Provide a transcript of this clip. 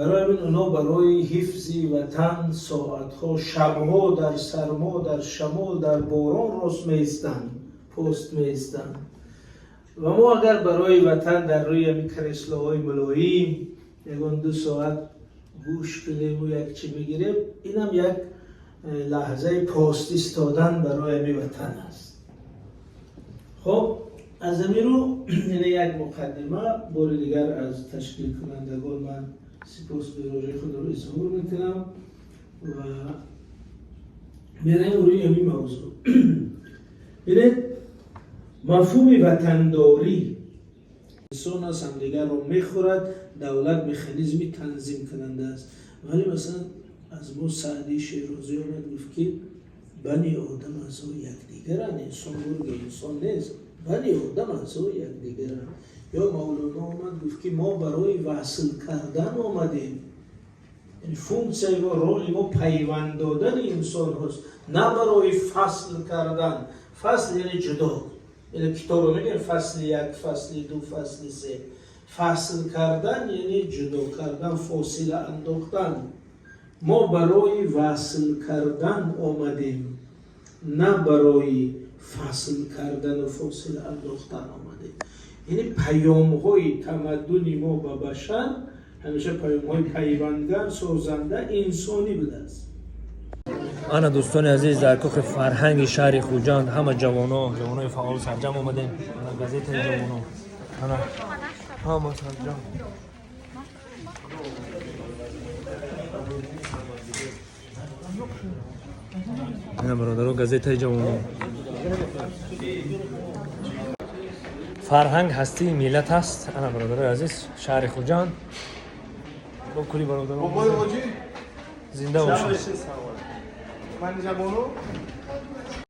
برای من اونا برای حفظ وطن ساعتها شبها در سرما در شمال در باران راست میستن پست میستن و ما اگر برای وطن در روی همین کرسلاهای ملایم یکان 2 ساعت گوش کنیم و یک چی بگیریم اینم یک لحظه پاست ایستادن برای همین وطن است. خب از همین رو یعنی یک مقدمه بار دیگر از تشکیل کنندگان من سپاسگزاری خود رو اظهار میکنم و میریم روی همین موضوع. ببینید مفهوم وطنداری انسان است هم دیگر رو میخورد، دولت مکانیزمی تنظیم کننده است. ولی مثلا از ما سعدی شیرازی آمد گفت که بنی آدم از یکدیگرند، انسان مرگ انسان نیست، بنی آدم از یکدیگرند. یا مولانا آمد گفت که ما برای وصل کردن آمدیم، این فونکسیون و رول ما پیوند دادن انسان هست، نه برای فصل کردن. فصل یعنی جدا، یعنی کتاب رو میگن فصل 1 فصل 2 فصل 3. فصل کردن یعنی جدا کردن، فاصله انداختن. ما برای وصل کردن آمدیم، نه برای فصل کردن و فاصله انداختن آمدیم. یعنی پیام های تمدن ما به بشر همیشه پیام های پیوندگر سازنده انسانی بوده است. انا دوستان عزیز در کخ فرهنگ شهر خوجند همه جوانای فعال سرجم آمدیم. انا گازیت جوانو انا همه سرجم انا برادرو گازیت جوانو. فرهنگ هستی ملت است. انا برادر عزیز شهر خوجند با کلی برادران زنده باشید.